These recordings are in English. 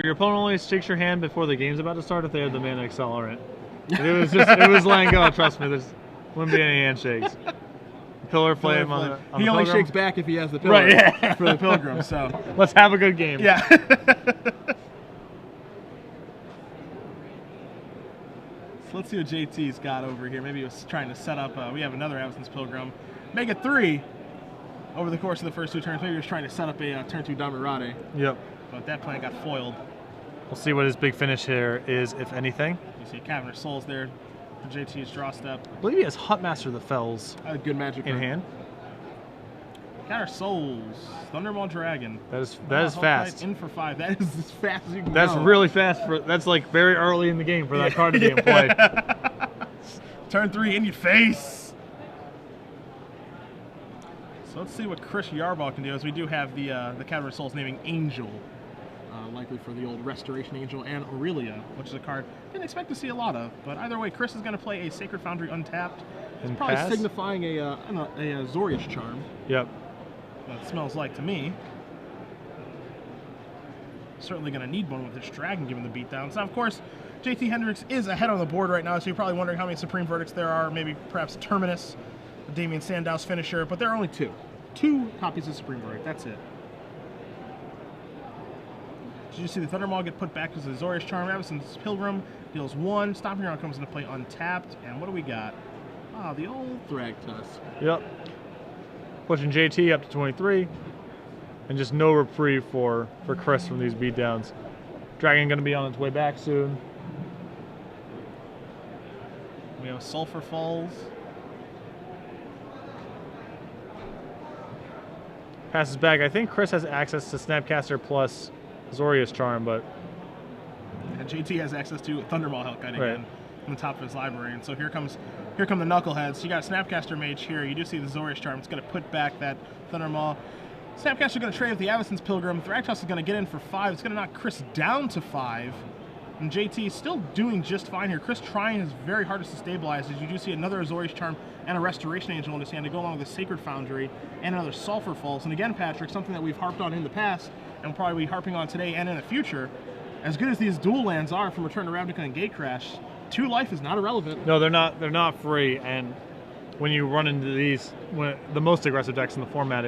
Your opponent only shakes your hand before the game's about to start if they have the mana accelerant. It was letting go. Trust me, there's wouldn't be any handshakes. Pillar flame on the He only Pilgrim. shakes back if he has the pillar Right, yeah. for the Pilgrim. So let's have a good game. yeah. So let's see what JT's got over here. Maybe he was trying to set up. We have another Avacyn's Pilgrim. Make it 3 over the course of the first 2 turns. Maybe he was trying to set up a turn 2 Damirade. Yep. But that plan got foiled. We'll see what his big finish here is, if anything. You see Cavernous Souls there for JT's draw step. I believe he has Huntmaster of the Fells Good magic in card. hand. Counter Souls, Thundermaw Dragon. That is Hellkite fast. In for 5. That is as fast as you can That's go. really fast. That's like very early in the game for that card to be in play. Turn 3 in your face. So let's see what Chris Yarbrough can do, as we do have the Cavernous Souls naming Angel. Likely for the old Restoration Angel and Aurelia, which is a card didn't expect to see a lot of. But either way, Chris is going to play a Sacred Foundry untapped. It's And probably pass? signifying a Zorius Charm. Yep. That smells like to me. Certainly going to need one with this dragon given the beatdowns. Now, of course, JT Hendricks is ahead on the board right now, so you're probably wondering how many Supreme Verdicts there are. Maybe perhaps Terminus, Damian Sandow's finisher, but there are only 2. 2 copies of Supreme Verdict. That's it. Did you see the Thundermaw get put back because of the Zorius Charm? Avacyn's Pilgrim deals 1. Stomping Ground comes into play untapped. And what do we got? Ah, the old Thragtusk. Yep. Pushing JT up to 23. And just no reprieve for Chris from these beatdowns. Dragon going to be on its way back soon. We have Sulphur Falls. Passes back. I think Chris has access to Snapcaster plus Zorius Charm, but And JT has access to Thundermaw Hellkite again Right. on the top of his library. And so here come the Knuckleheads. You got Snapcaster Mage here. You do see the Zorius Charm. It's going to put back that Thundermaw. Snapcaster going to trade with the Avacyn's Pilgrim. Thragtusk is going to get in for 5. It's going to knock Chris down to 5. And JT still doing just fine here. Chris trying his very hardest to stabilize, as you do see another Zorius Charm and a Restoration Angel in his hand to go along with the Sacred Foundry and another Sulphur Falls. And again, Patrick, something that we've harped on in the past and we'll probably be harping on today and in the future. As good as these dual lands are from Return to Ravnica and Gatecrash, 2 life is not irrelevant. no, they're not free. And when you run into these, the most aggressive decks in the format,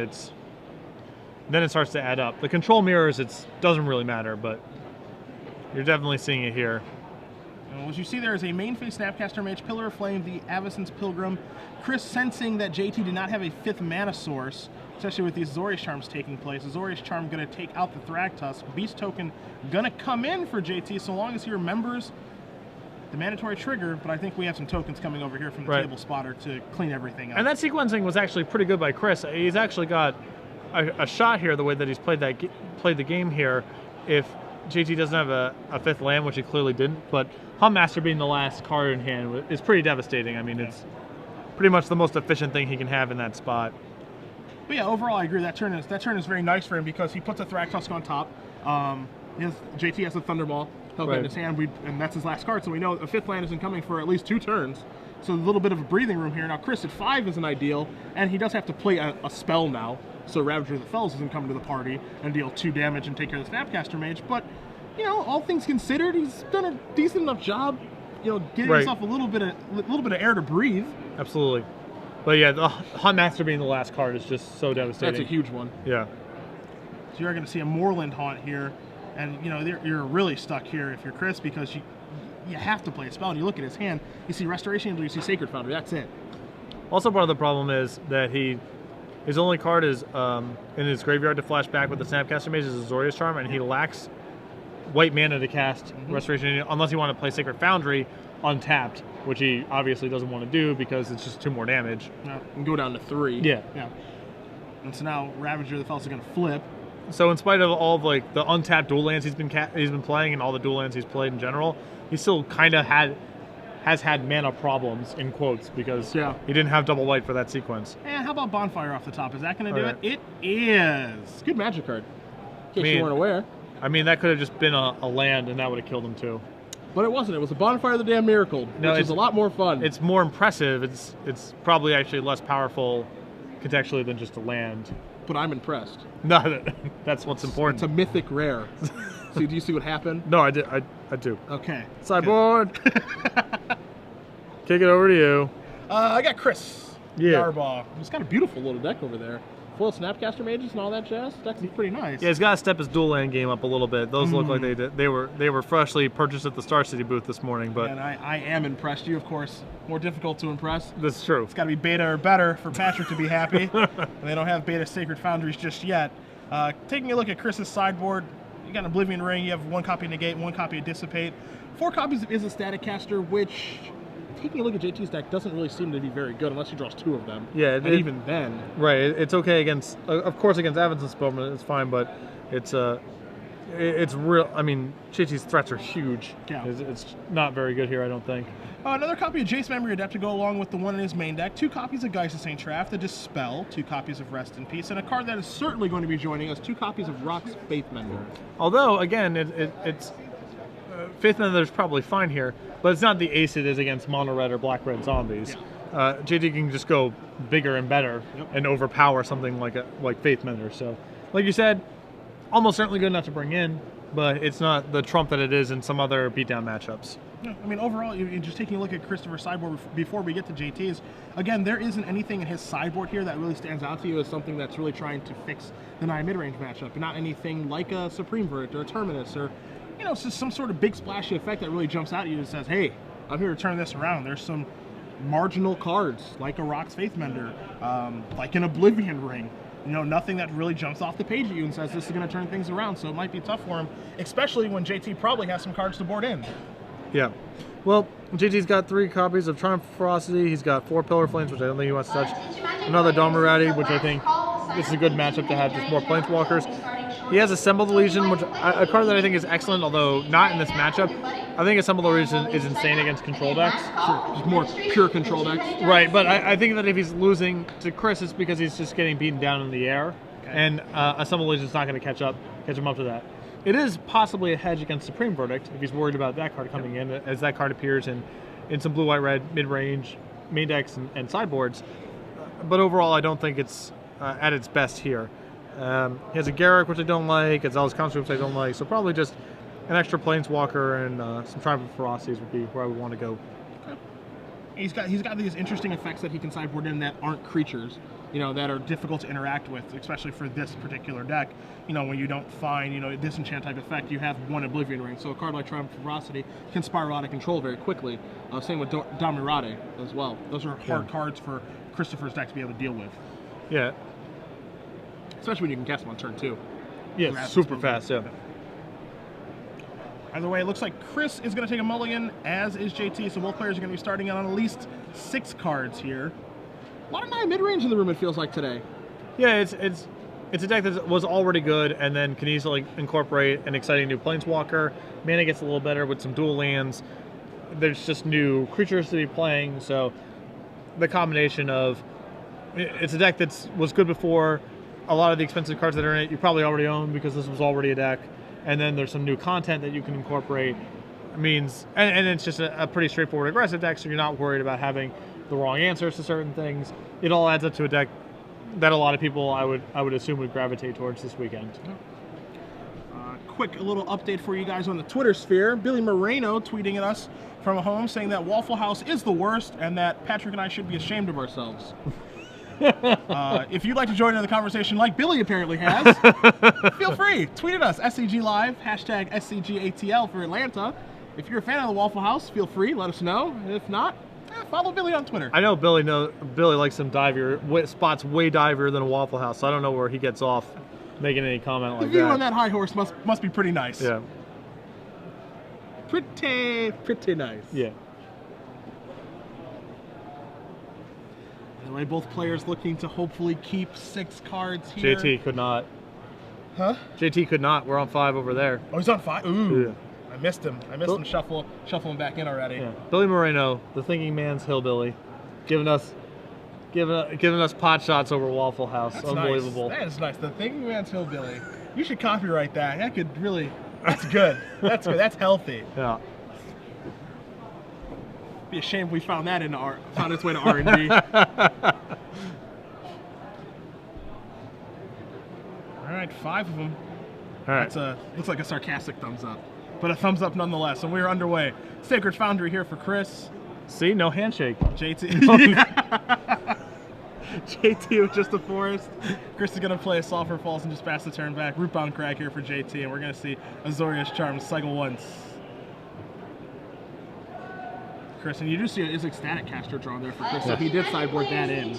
then it starts to add up. The control mirrors, it doesn't really matter, but you're definitely seeing it here. And what you see there is a main phase Snapcaster Mage, Pillar of Flame, the Avacyn's Pilgrim. Chris sensing that JT did not have a 5th mana source, especially with these Zorius Charms taking place. The Zorius Charm going to take out the Thragtusk. Beast Token going to come in for JT so long as he remembers the mandatory trigger, but I think we have some tokens coming over here from the table spotter to clean everything up. And that sequencing was actually pretty good by Chris. He's actually got a shot here the way that he's played the game here. If JT doesn't have a 5th land, which he clearly didn't, but Huntmaster being the last card in hand is pretty devastating. I mean, it's pretty much the most efficient thing he can have in that spot. But yeah, overall I agree. That turn is very nice for him because he puts a Thragtusk on top. JT has a Thunderball in his hand, and that's his last card, so we know a 5th land isn't coming for at least 2 turns. So a little bit of a breathing room here. Now Chris at 5 isn't ideal, and he does have to play a spell now, so Ravager of the Fells isn't coming to the party and deal 2 damage and take care of the Snapcaster Mage. But you know, all things considered, he's done a decent enough job, you know, getting himself a little bit of air to breathe. Absolutely. But yeah, the Huntmaster being the last card is just so devastating. That's a huge one. Yeah. So you're going to see a Moorland Haunt here, and you know you're really stuck here if you're Chris, because you have to play a spell. And you look at his hand, you see Restoration Angel, you see Sacred Foundry. That's it. Also, part of the problem is that his only card is in his graveyard to flash back with the Snapcaster Mage is a Zorius Charm, and he lacks white mana to cast Restoration Angel unless you want to play Sacred Foundry untapped, which he obviously doesn't want to do because it's just 2 more damage. Yeah, and go down to 3. Yeah. And so now Ravager of the Fells are going to flip. So in spite of all of like the untapped dual lands he's been playing and all the dual lands he's played in general, he still kind of has had mana problems in quotes because he didn't have double white for that sequence. And how about Bonfire off the top? Is that going to do it? It is. Good magic card. In case you weren't aware. I mean, that could have just been a land and that would have killed him too. But it wasn't. It was a Bonfire of the Damn Miracle, which is a lot more fun. It's more impressive. It's probably actually less powerful contextually than just a land. But I'm impressed. No, that's what's important. It's a mythic rare. Do you see what happened? No, I did. I do. Okay. Sideboard. Kick it over to you. I got Chris. Yeah. Yarbrough. He's got a beautiful little deck over there. Full of Snapcaster Mages and all that jazz. That's pretty nice. Yeah, he's got to step his dual land game up a little bit. Those look like they were freshly purchased at the Star City booth this morning. But and I am impressed. You, of course, more difficult to impress. That's true. It's got to be beta or better for Patrick to be happy. And they don't have beta Sacred Foundries just yet. Taking a look at Chris's sideboard, you got an Oblivion Ring. You have 1 copy of Negate, 1 copy of Dissipate, 4 copies of Is a Static Caster, which, taking a look at JT's deck, doesn't really seem to be very good unless he draws 2 of them. Yeah, and even then. Right, it's okay against, of course, against Evanston Spellman, it's fine, but it's real. I mean, JT's threats are huge. Yeah. It's not very good here, I don't think. Another copy of Jace Memory Adept to go along with the one in his main deck, 2 copies of Geist of St. Traff, the Dispel, 2 copies of Rest in Peace, and a card that is certainly going to be joining us, 2 copies of Rock's Faithmender. Although, again, it's Faithmender's probably fine here, but it's not the ace it is against mono red or black red zombies. Yeah. JT can just go bigger and better and overpower something like Faithmender. So, like you said, almost certainly good enough to bring in, but it's not the trump that it is in some other beatdown matchups. Yeah, I mean, overall, you're just taking a look at Christopher's sideboard before we get to JT's. Again, there isn't anything in his sideboard here that really stands out to you as something that's really trying to fix the Naya mid-range matchup, and not anything like a Supreme Verdict or a Terminus or, you know, it's just some sort of big splashy effect that really jumps out at you and says, hey, I'm here to turn this around. There's some marginal cards, like a Rock's Faithmender, like an Oblivion Ring. You know, nothing that really jumps off the page at you and says this is going to turn things around, so it might be tough for him, especially when JT probably has some cards to board in. Yeah. Well, JT's got 3 copies of Triumph of Ferocity. He's got 4 Pillar Flames, which I don't think he wants to touch. Another Domerati, which I think this is a good matchup to have just more Planeswalkers. He has Assemble the Legion, which a card that I think is excellent, although not in this matchup. I think Assemble the Legion is insane against control decks. Sure, just more pure control decks. Right, but I think that if he's losing to Chris, it's because he's just getting beaten down in the air, and Assemble the Legion is not going to catch him up to that. It is possibly a hedge against Supreme Verdict if he's worried about that card coming in, as that card appears in some blue, white, red, mid-range, main decks, and sideboards. But overall, I don't think it's at its best here. He has a Garrick, which I don't like, a Zealous Construct, which I don't like, so probably just an extra Planeswalker and some Triumph of Ferocities would be where I would want to go. Okay. He's got these interesting effects that he can sideboard in that aren't creatures, you know, that are difficult to interact with, especially for this particular deck. You know, when you don't find, you know, a disenchant type effect, you have 1 Oblivion Ring. So a card like Triumph of Ferocity can spiral out of control very quickly. Same with Domerati as well. Those are hard cards for Christopher's deck to be able to deal with. Yeah. Especially when you can cast them on turn 2. Yeah, super fast, yeah. Either way, it looks like Chris is going to take a mulligan, as is JT, so both players are going to be starting on at least 6 cards here. A lot of Naya mid-range in the room, it feels like, today. Yeah, it's a deck that was already good and then can easily incorporate an exciting new Planeswalker. Mana gets a little better with some dual lands. There's just new creatures to be playing, so the combination of... It's a deck that was good before. A lot of the expensive cards that are in it you probably already own because this was already a deck. And then there's some new content that you can incorporate. It means, and it's just a pretty straightforward aggressive deck, so you're not worried about having the wrong answers to certain things. It all adds up to a deck that a lot of people I would assume would gravitate towards this weekend. Quick little update for you guys on the Twitter sphere. Billy Moreno tweeting at us from home saying that Waffle House is the worst and that Patrick and I should be ashamed of ourselves. If you'd like to join in the conversation like Billy apparently has, feel free. Tweet at us, SCG Live, hashtag SCGATL for Atlanta. If you're a fan of the Waffle House, feel free, let us know. If not, follow Billy on Twitter. I know Billy likes some spots way divier than a Waffle House, so I don't know where he gets off making any comment like that. The view on that high horse must be pretty nice. Yeah. Pretty nice. Yeah. By the way, both players looking to hopefully keep 6 cards here. JT could not. Huh? JT could not. We're on 5 over there. Oh, he's on 5? Ooh. Yeah. I missed him. Shuffle him back in already. Yeah. Billy Moreno, the thinking man's hillbilly, giving us pot shots over Waffle House. That's unbelievable. Nice. That is nice. The thinking man's hillbilly. You should copyright that. That could really. That's good. That's good. That's healthy. Yeah. Be a shame if we found that found its way to R&D. All right, 5 of them. All right. Looks like a sarcastic thumbs up, but a thumbs up nonetheless. And we're underway. Sacred Foundry here for Chris. See, no handshake. JT. JT with just a forest. Chris is going to play a Sulphur Falls and just pass the turn back. Rootbound Crag here for JT, and we're going to see Azorius Charm cycle once. Chris, and you do see an Izzet Static Caster drawn there for Chris, so he did sideboard that in.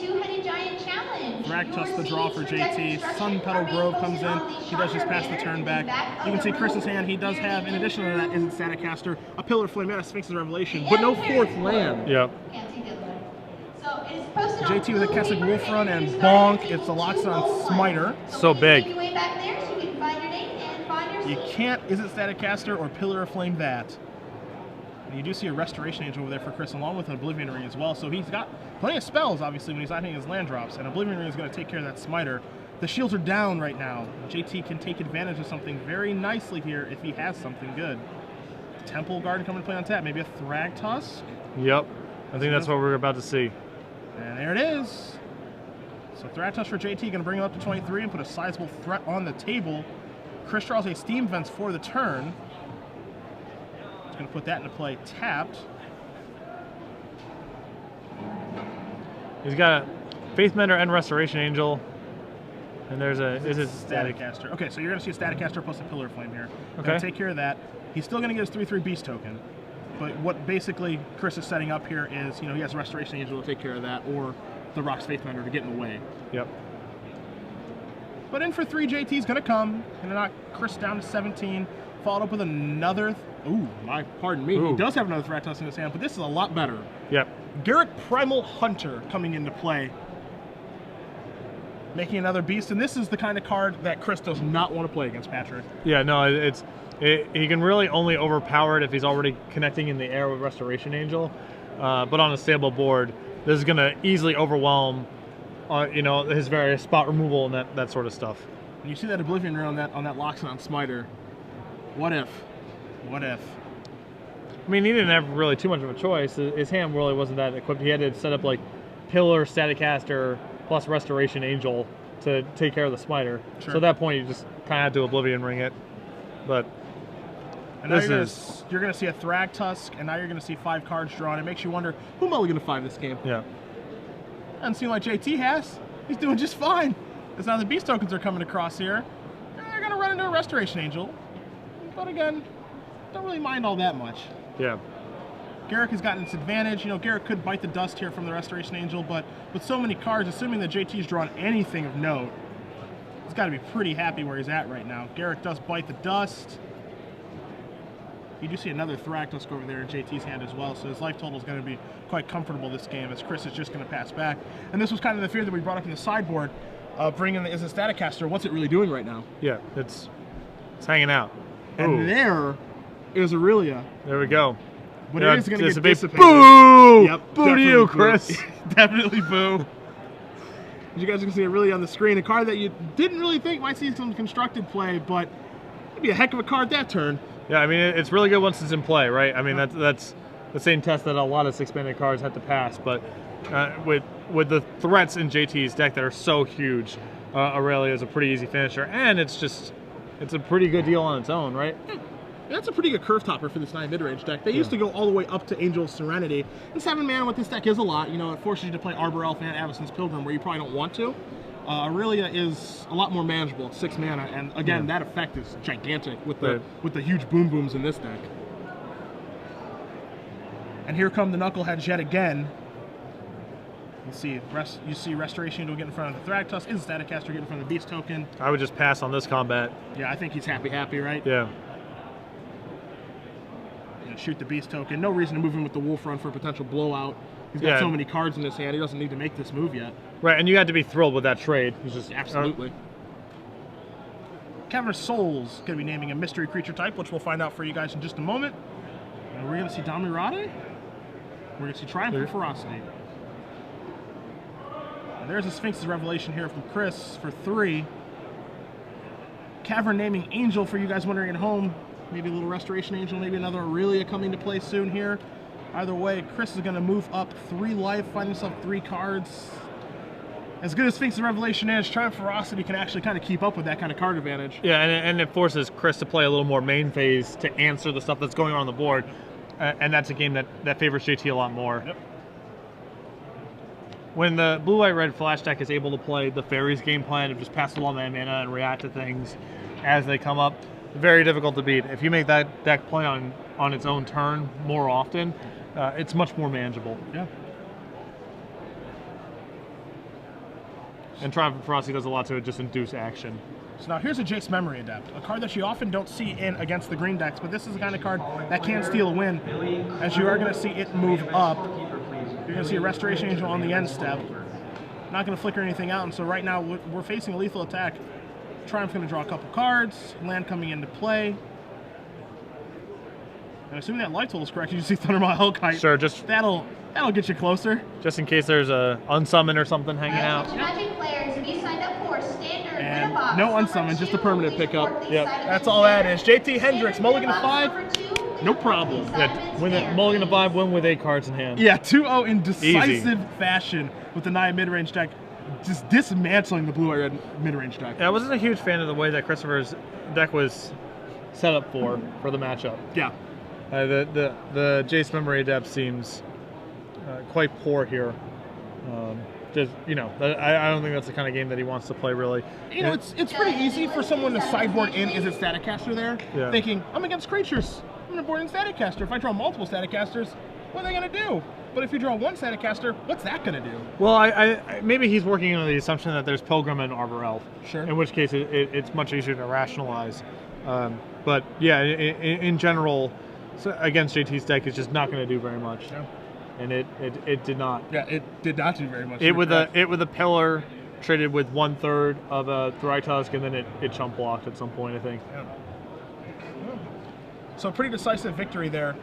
Raktos the draw for JT. Sun Petal Grove comes in. He does just pass the turn back. You can see Chris's hand. He does have, in addition to that, Izzet Static Caster, a Pillar Flame and a Sphinx's Revelation, but no fourth land. Yep. JT with a Kessig Wolf Run and bonk. It's a Loxodon Smiter. So big. You can't Izzet Static Caster or Pillar of Flame that. And you do see a Restoration Angel over there for Chris, along with an Oblivion Ring as well. So he's got plenty of spells, obviously, when he's not hitting his land drops. And Oblivion Ring is going to take care of that Smiter. The shields are down right now. JT can take advantage of something very nicely here if he has something good. Temple Garden coming to play on tap. Maybe a Thragtusk. Yep. I think that's what we're about to see. And there it is. So Thragtusk for JT, going to bring him up to 23 and put a sizable threat on the table. Chris draws a Steam Vents for the turn. Going to put that into play tapped. He's got a Faith Mender and Restoration Angel. And there's a Static Caster. Okay, so you're going to see a Static Caster plus a Pillar of Flame here. Okay. Gonna take care of that. He's still going to get his 3/3 Beast token. But what basically Chris is setting up here is, he has Restoration Angel to take care of that, or the Rock's Faith Mender to get in the way. Yep. But in for 3, JT's going to come. Going to knock Chris down to 17. Followed up with another. Pardon me. Ooh. He does have another Thragtusk in his hand, but this is a lot better. Yep. Garruk Primal Hunter coming into play, making another beast, and this is the kind of card that Chris does not want to play against Patrick. Yeah, no, he can really only overpower it if he's already connecting in the air with Restoration Angel. But on a stable board, this is going to easily overwhelm, his various spot removal and that sort of stuff. And you see that Oblivion Ring on that Loxodon Smiter. What if? What if? I mean, he didn't have really too much of a choice. His hand really wasn't that equipped. He had to set up like Pillar, Static Caster, plus Restoration Angel to take care of the Smiter. Sure. So at that point, you just kind of had to Oblivion Ring it. But and now you're going to see a Thragtusk, and now you're going to see 5 cards drawn. It makes you wonder, who am I going to find this game? Yeah. Doesn't seem like JT has. He's doing just fine. Because now the Beast tokens are coming across here. They're going to run into a Restoration Angel. But again, don't really mind all that much. Yeah. Garruk has gotten its advantage. Garruk could bite the dust here from the Restoration Angel, but with so many cards, assuming that JT's drawn anything of note, he's got to be pretty happy where he's at right now. Garruk does bite the dust. You do see another Thragtusk over there in JT's hand as well, so his life total is going to be quite comfortable this game, as Chris is just going to pass back. And this was kind of the fear that we brought up in the sideboard, bringing the Izzet Static Caster. What's it really doing right now? Yeah, it's hanging out. And Ooh. there is Aurelia. There we go. But it is going to get dissipated. Boo! Yep, boo to you, Chris. Definitely boo. As you guys can see it really on the screen, a card that you didn't really think might see some constructed play, but it'd be a heck of a card that turn. Yeah, I mean, it's really good once it's in play, right? I mean, that's the same test that a lot of 6-banded cards have to pass, but with the threats in JT's deck that are so huge, Aurelia is a pretty easy finisher, and it's a pretty good deal on its own, right? That's a pretty good curve topper for this 9 mid-range deck. They used to go all the way up to Angel of Serenity, and 7 mana with this deck is a lot. It forces you to play Arbor Elf and Avacyn's Pilgrim, where you probably don't want to. Aurelia is a lot more manageable at 6 mana, and again, that effect is gigantic with the huge boom booms in this deck. And here come the Knuckleheads yet again. You see Restoration Angel get in front of the Thragtusk, Izzet Static Caster get in front of the Beast token. I would just pass on this combat. Yeah, I think he's happy, right? Yeah. Shoot the Beast token. No reason to move him with the Wolf Run for a potential blowout. He's got so many cards in his hand, he doesn't need to make this move yet. Right, and you had to be thrilled with that trade. He's just absolutely. Cavernous Souls going to be naming a mystery creature type, which we'll find out for you guys in just a moment. And we're going to see Damirade. We're going to see Triumph and Ferocity. And there's a Sphinx's Revelation here from Chris for 3. Cavern naming Angel for you guys wondering at home. Maybe a little Restoration Angel, maybe another Aurelia coming to play soon here. Either way, Chris is going to move up 3 life, find himself 3 cards. As good as Sphinx's Revelation is, Triumph Ferocity can actually kind of keep up with that kind of card advantage. Yeah, and it forces Chris to play a little more main phase to answer the stuff that's going on the board, and that's a game that favors JT a lot more. Yep. When the blue-white-red flash deck is able to play the Fairies game plan of just pass along that mana and react to things as they come up, very difficult to beat. If you make that deck play on its own turn more often, it's much more manageable. Yeah. And Triumph Ferocity does a lot to just induce action. So now here's a Jace Memory Adept, a card that you often don't see in against the green decks, but this is the kind of card that can steal a win, as you are going to see it move up. You're going to see a Restoration Angel on the end step. Not going to flicker anything out, and so right now we're facing a lethal attack. Triumph's going to draw a couple cards, land coming into play. And assuming that light tool is correct, you see Thundermaw Hellkite. Sure, just that'll get you closer. Just in case there's a unsummon or something hanging out. Magic players, if you signed up for standard And box, no unsummon, just a permanent pickup. Yep. That's all that is. JT Hendricks, mulligan to 5, no problem. Yeah, win it, mulligan to 5, win with 8 cards in hand. Yeah, 2-0 in decisive Easy. fashion with the Naya mid-range deck, just dismantling the blue-red mid-range deck. Yeah, I wasn't a huge fan of the way that Christopher's deck was set up for the matchup. Yeah. The Jace Memory Adept seems quite poor here. Just I don't think that's the kind of game that he wants to play really. You know, it's pretty easy for someone to sideboard in is a Static Caster there, Yeah. thinking, I'm against creatures. I'm going to board in Static Caster. If I draw multiple Static Casters, what are they going to do? But if you draw one Static Caster, what's that going to do? Well, I maybe he's working on the assumption that there's Pilgrim and Arbor Elf. Sure. In which case it's much easier to rationalize. But yeah, in general, so against JT's deck, it's just not going to do very much. Yeah. And it did not. Yeah, it did not do very much. It with a pillar traded with 1/3 of a Thrytusk, and then it chump blocked at some point, I think. Yeah. So pretty decisive victory there.